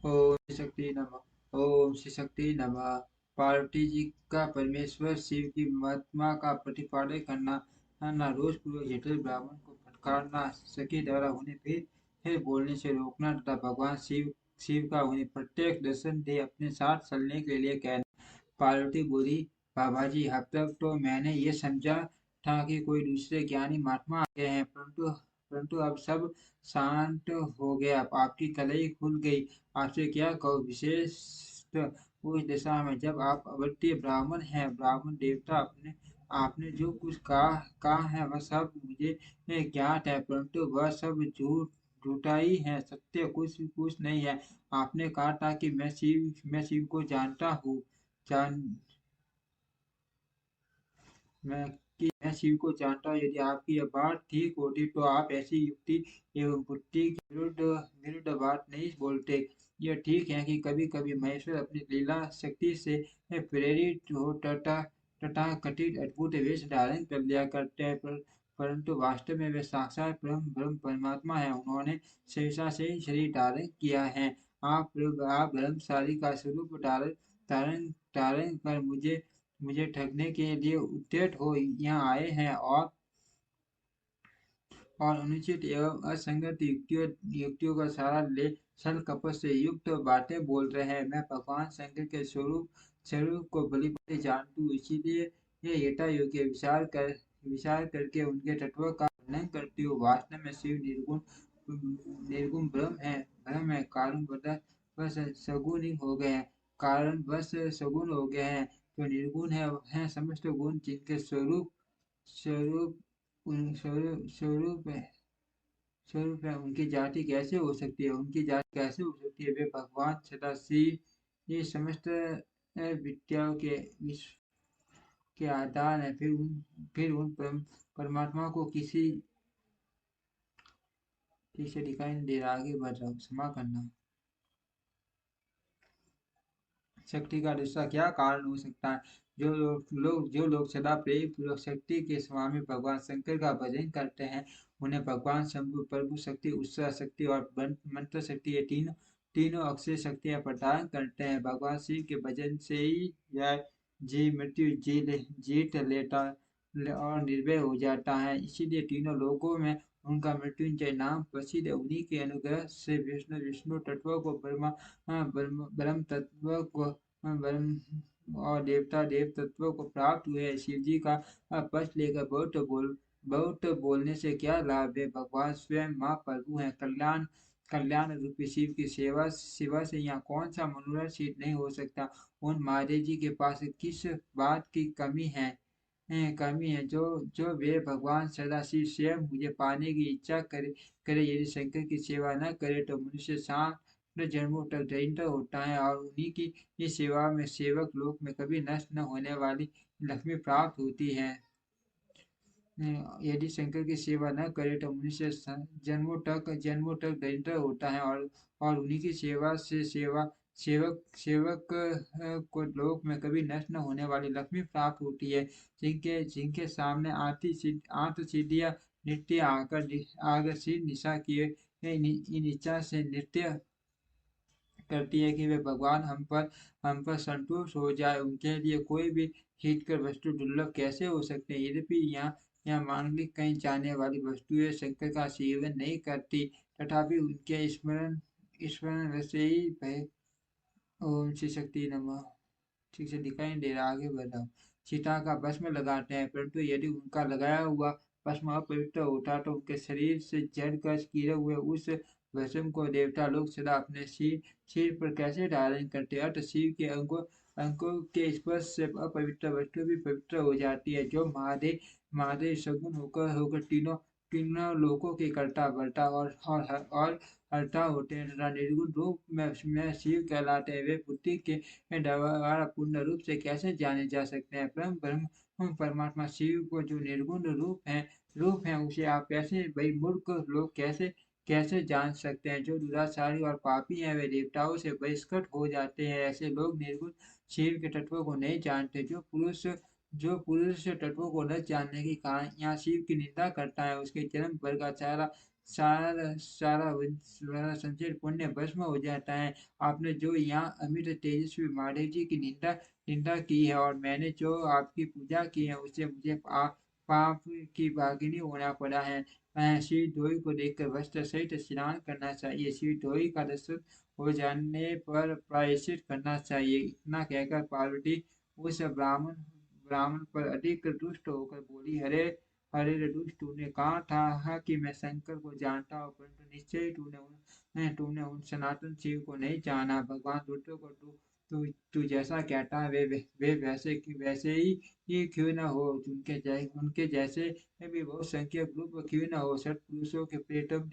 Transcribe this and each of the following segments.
ओम श्री शक्ति नमः। ओम श्री शक्ति नमः। पार्वती जी का परमेश्वर शिव की महात्मा का प्रतिपादन करना ना रोज पूर्वक जटिल ब्राह्मण को फटकारना, सखी द्वारा उन्हें फिर बोलने से रोकना तथा भगवान शिव शिव का उन्हें प्रत्येक दर्शन दे अपने साथ चलने के लिए कहना। पार्वती बोली, बाबा जी, अब तक तो मैंने ये समझा था कि कोई दूसरे ज्ञानी महात्मा आ गए हैं, परंतु परंतु अब सब शांत हो गया, आपकी कलई खुल गई। आपसे क्या कहूँ, विशेष उस दिशा में जब आप अवतीय ब्राह्मण हैं, ब्राह्मण देवता, अपने आपने जो कुछ कहा है वह सब मुझे ज्ञात है, परंतु वह सब झूठा ही है, सत्य कुछ कुछ नहीं है। आपने कहा था कि मैं शिव को जानता हूँ, जान मैं मैं शिव को जानता हूँ। यदि आपकी यह बात ठीक होती तो आप ऐसी युक्ति एवं बुद्धि के विरुद्ध विरुद्ध बात नहीं बोलते। यह ठीक है कि कभी कभी महेश्वर अपनी लीला शक्ति से प्रेरित हो तथा तथा कथित अद्भुत वेश धारण कर लिया करते हैं, परंतु वास्तव में वे साक्षात ब्रह्म ब्रह्म परमात्मा है। उन्होंने शेषा से ही शरीर धारण किया है। आप ब्रह्मचारी का स्वरूप धारण धारण धारण कर मुझे मुझे ठगने के लिए उद्यत हो यहाँ आए हैं, और अनुचित एवं असंगत युक्तियों का सहारा ले छल कपट से युक्त बातें बोल रहे हैं। मैं भगवान शंकर के स्वरूप को भली भांति जानती हूँ, इसीलिए ये यथा योग्य विचार करके उनके तत्व का वर्णन करती हूँ। वास्तव में शिव निर्गुण निर्गुण ब्रह्म है, कारण बस सगुण ही हो गए हैं, कारण बस सगुण हो गए हैं। जो निर्गुण है समस्त गुण, जिनके स्वरूप स्वरूप स्वरूप है, उनकी जाति कैसे हो सकती है, उनकी जाति कैसे हो सकती है? वे भगवान सदाशिव ये समस्त विद्याओं के विश्व के आधार है। फिर उन परमात्मा को किसी ठीक से दिखाई नहीं दे रहा, आगे बढ़ रहा हूँ, क्षमा करना। शक्ति का दूसरा क्या कारण हो सकता है? जो लोग सदा प्रेम पूर्वक शक्ति के स्वामी भगवान शंकर का भजन करते हैं, उन्हें भगवान शंभु प्रभु शक्ति, उत्साह शक्ति और मंत्र शक्ति, ये तीनों तीनों अक्षय शक्तियां प्रदान करते हैं। भगवान शिव के भजन से ही यह मृत्यु जीत लेता और निर्भय हो जाता है। इसीलिए तीनों लोगों में उनका मृत्युंजय नाम प्रसिद्ध है। उन्हीं के अनुग्रह से विष्णु विष्णु तत्व को ब्रह्मा ब्रह्म तत्व को ब्रह्म और देवता देव तत्व को प्राप्त हुए। शिव जी का पक्ष लेकर बहुत बोलने से क्या लाभ है? भगवान स्वयं महाप्रभु हैं। कल्याण कल्याण रूपी शिव की सेवा से यहाँ कौन सा मनोरथ सिद्ध नहीं हो सकता? उन महादेव जी के पास किस बात की कमी है जो जो वे भगवान सदाशिव स्वयं मुझे पाने की इच्छा करे। यदि शंकर की सेवा न करे तो मनुष्य सांठ जन्मों तक दरिद्र होता है, और उन्हीं की इस सेवा में सेवक लोक में कभी नष्ट न होने वाली लक्ष्मी प्राप्त होती है। यदि शंकर की सेवा न करे तो मनुष्य जन्मों तक दरिद्र होता है, और उन्हीं की सेवा से सेवक को लोक में कभी नष्ट न होने वाली लक्ष्मी प्राप्त होती है। जिनके सामने आठ सीढ़ियाँ नित्य आकर सिर निशा किए इन इच्छा से नृत्य करती है कि वे भगवान हम पर संतुष्ट हो जाए। उनके लिए कोई भी हितकर वस्तु दुर्लभ कैसे हो सकते हैं? यद्यपि यहाँ मांगलिक कहीं जाने वाली वस्तुएं शंकर का सेवन नहीं करती, तथापि उनके स्मरण स्मरण से ही भय। ओम श्री शक्ति नमः। ठीक से दिखाई नहीं दे रहा, आगे बढ़ा। चिता का भस्म लगाते हैं, परंतु यदि उनका लगाया हुआ भस्म अपवित्र होता तो उनके शरीर से जड़ कर गिरे हुए उस भस्म को देवता लोग सदा अपने सिर पर कैसे धारण करते हैं? अतः शिव के अंगों के स्पर्श से अपवित्र वस्तु भी पवित्र हो जाती है। जो महादेव सगुण होकर होकर तीनों तीनों लोकों के कर्ता वर्ता और हर्ता होते हैं तथा निर्गुण रूप में शिव कहलाते हैं। वे बुद्धि के द्वारा पूर्ण रूप से कैसे जाने जा सकते हैं? ब्रह्म ब्रह्म परमात्मा शिव को जो निर्गुण रूप है उसे आप कैसे, भाई मूर्ख लोग कैसे कैसे जान सकते हैं? जो दुराचारी और पापी हैं वे देवताओं से बहिष्कृत हो जाते हैं। ऐसे लोग निर्गुण शिव के तत्वों को नहीं जानते। जो पुरुष तत्वों को न जानने के कारण यहाँ शिव की निंदा करता है, उसके जन्म वर्ग का सारा संचित पुण्य भस्म हो जाता है। आपने जो यहाँ अमित तेजस्वी महादेव जी की निंदा निंदा की है और मैंने जो आपकी पूजा की है उससे मुझे पाप की भागिनी होना पड़ा है। श्री धोई को देखकर वस्त्र सहित स्नान करना चाहिए। श्री धोई का दर्शन हो जाने पर प्रायश्चित करना चाहिए। इतना कहकर पार्वती उस ब्राह्मण ब्राह्मण पर अधिक दुष्ट होकर बोली, अरे अरे दुष्ट, तूने कहा था कि मैं शंकर को जानता हूँ, परंतु निश्चय ही तूने उन सनातन शिव को नहीं जाना। भगवान रुद्र को तू तू तू जैसा कहता है वे वैसे ही क्यों न हो। उनके जैसे भी बहुत संख्यक रूप क्यों न हो। सत्पुरुषों के प्रेतम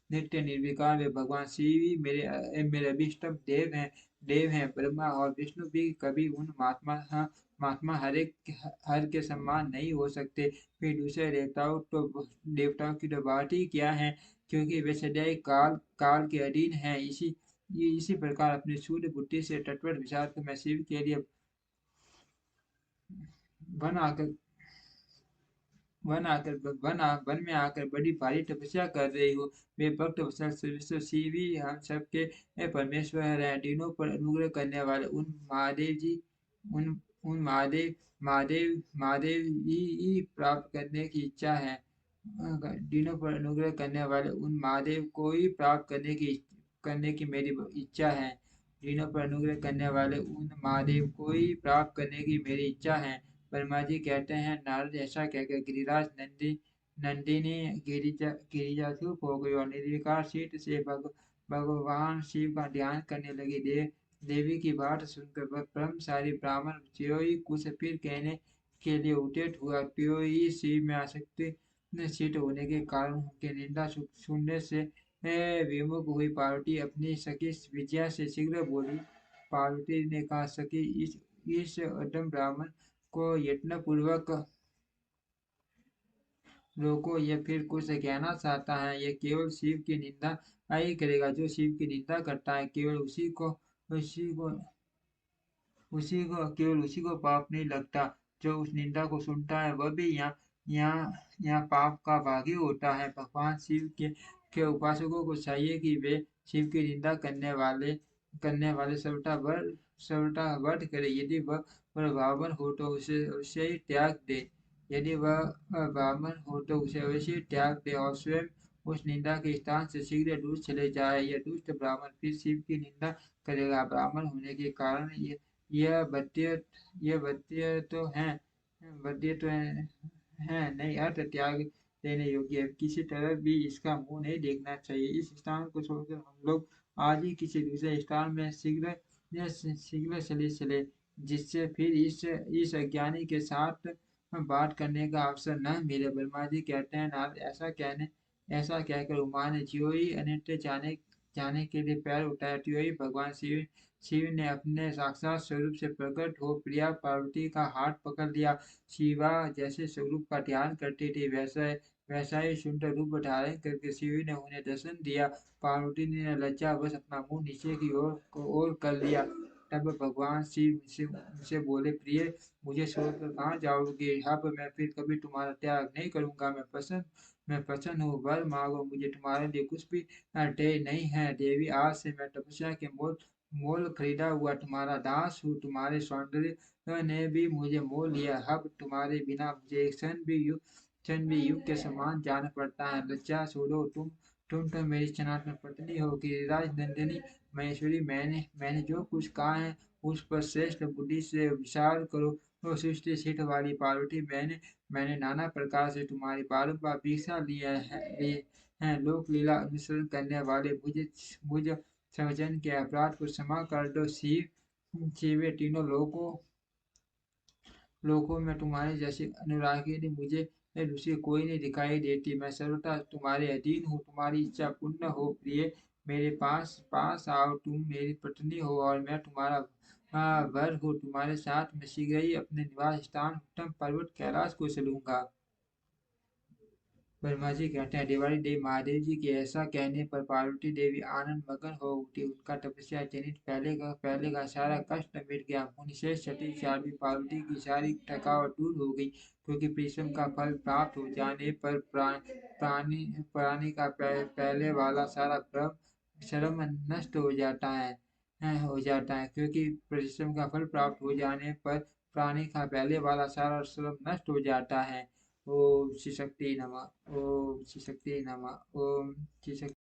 नित्य निर्विकार वे भगवान शिव ही मेरे अभिष्टम देव हैं। ब्रह्मा और विष्णु भी कभी उन महात्मा हर के समान नहीं हो सकते। फिर दूसरे देवताओं की तो बात ही क्या है, क्योंकि वे सदैव काल काल के अधीन हैं। इसी प्रकार अपनी सूर्य बुद्धि से तटवर्ष विचार को मैं शिव के लिए वन आकर वन में आकर बड़ी भारी तपस्या कर रही हो। वे भक्त वत्सल विश्व शिव ही हम सबके परमेश्वर हैं। तीनों पर अनुग्रह करने वाले उन उन महादेव ही प्राप्त करने की इच्छा है। तीनों पर अनुग्रह करने वाले उन महादेव को ही प्राप्त करने की मेरी इच्छा है। तीनों पर अनुग्रह करने वाले उन महादेव को ही प्राप्त करने की मेरी इच्छा है। ब्रह्मा जी कहते हैं, नारद ऐसा कहकर गिरिराज नंदिनी गिरिजा चुप हो गई और निर्विकार सीट से भगवान शिव का ध्यान करने लगी। देवी की बात सुनकर वह ब्रह्मचारी ब्राह्मण ज्यों कुछ फिर कहने के लिए उद्यत हुआ, त्यों ही शिव में आसक्ति सिद्ध होने के कारण उनके निंदा सुनने से विमुख हुई। पार्वती अपनी सखी विजया से शीघ्र बोली। पार्वती ने कहा, सखी, इस अधम ब्राह्मण को यत्न पूर्वक रोको, ये फिर कुछ कहना चाहता है। ये केवल शिव की निंदा ही करेगा। जो शिव की निंदा करता है केवल उसी को पाप नहीं लगता। जो उस निंदा को सुनता है वह भी यहाँ पाप का भागी होता है। भगवान शिव के उपासकों को चाहिए कि वे शिव की निंदा करने वाले सर्वथा वध करे। यदि वह ब्राह्मण हो तो उसे अवश्य ही त्याग दे। यदि वह ब्राह्मण हो तो उसे अवश्य ही त्याग दे और स्वयं उस निंदा के स्थान से शीघ्र दूर चले जाए। यह दुष्ट ब्राह्मण फिर शिव की निंदा करेगा। ब्राह्मण होने के कारण यह वध्य यह वध्य तो है नहीं, अर्थ त्याग देने योग्य है। किसी तरह भी इसका मुंह नहीं देखना चाहिए। इस स्थान को छोड़कर हम लोग आज ही किसी दूसरे स्थान में शीघ्र चले, जिससे फिर इस अज्ञानी के साथ बात करने का अवसर न मिले। ब्रह्मा जी कहते हैं, नारद, ऐसा कहकर उमा ने ज्यों ही अन्यत्र जाने के लिए पैर उठाया, त्यों ही भगवान शिव ने अपने साक्षात स्वरूप से प्रकट हो प्रिया पार्वती का हाथ पकड़ लिया। शिवा जैसे स्वरूप का ध्यान करती थी वैसा ही सुंदर रूप धारण करके शिव ने उन्हें दर्शन दिया। पार्वती ने लज्जावश अपना मुंह नीचे की ओर कर लिया। तब भगवान शिव उनसे बोले, प्रिय, मुझे छोड़कर कहाँ जाओगे। अब मैं फिर कभी तुम्हारा त्याग नहीं करूंगा। मैं प्रसन्न हूँ, वर मांगो, मुझे तुम्हारे लिए कुछ भी देय नहीं है। देवी, आज से मैं तपस्या के मोल खरीदा हुआ तुम्हारा दास हूँ। तुम्हारे सौंदर्य ने भी मुझे मोल लिया। अब तुम्हारे बिना मुझे एक क्षण भी युग के समान जान पड़ता है। लज्जा छोड़ो, तुम तो मेरी सनातन पत्नी हो। गिरिराज नंदिनी महेश्वरी, मैंने जो कुछ कहा है उस पर श्रेष्ठ बुद्धि से विचार करो। ओ सृष्टि सिद्ध वाली पार्वती, मैंने नाना प्रकार से तुम्हारी बारंबार परीक्षा लिए हैं। लोक लीला अनुसरण करने वाले मुझ सज्जन के अपराध को क्षमा कर दो। शिव, तीनों लोकों में तुम्हारे जैसी अनुरागिनी मुझे दूसरी कोई नहीं दिखाई देती। मैं सर्वथा तुम्हारे अधीन हूँ। तुम्हारी इच्छा पूर्ण हो प्रिय, मेरे पास पास आओ। तुम मेरी पत्नी हो और मैं तुम्हारा वर हूँ। तुम्हारे साथ मैं शीघ्र ही अपने निवास स्थान उत्तम पर्वत कैलाश को चलूंगा। ब्रह्मा जी कहते हैं दिवाली देवी महादेव जी के ऐसा कहने पर पार्वती देवी आनंद मगन हो उठी। उनका तपस्या जनित पहले का सारा कष्ट मिट गया। मुनिशेष सती साध्वी पार्वती की सारी थकावट दूर हो गई, क्योंकि परिश्रम का फल प्राप्त हो जाने पर प्राणी प्राणी का पहले वाला सारा श्रम नष्ट हो जाता है। क्योंकि परिश्रम का फल प्राप्त हो जाने पर प्राणी का पहले वाला सारा श्रम नष्ट हो जाता है। ओम श्री शक्ति नमः। ओम श्री शक्ति नमः। ओम श्री शक्ति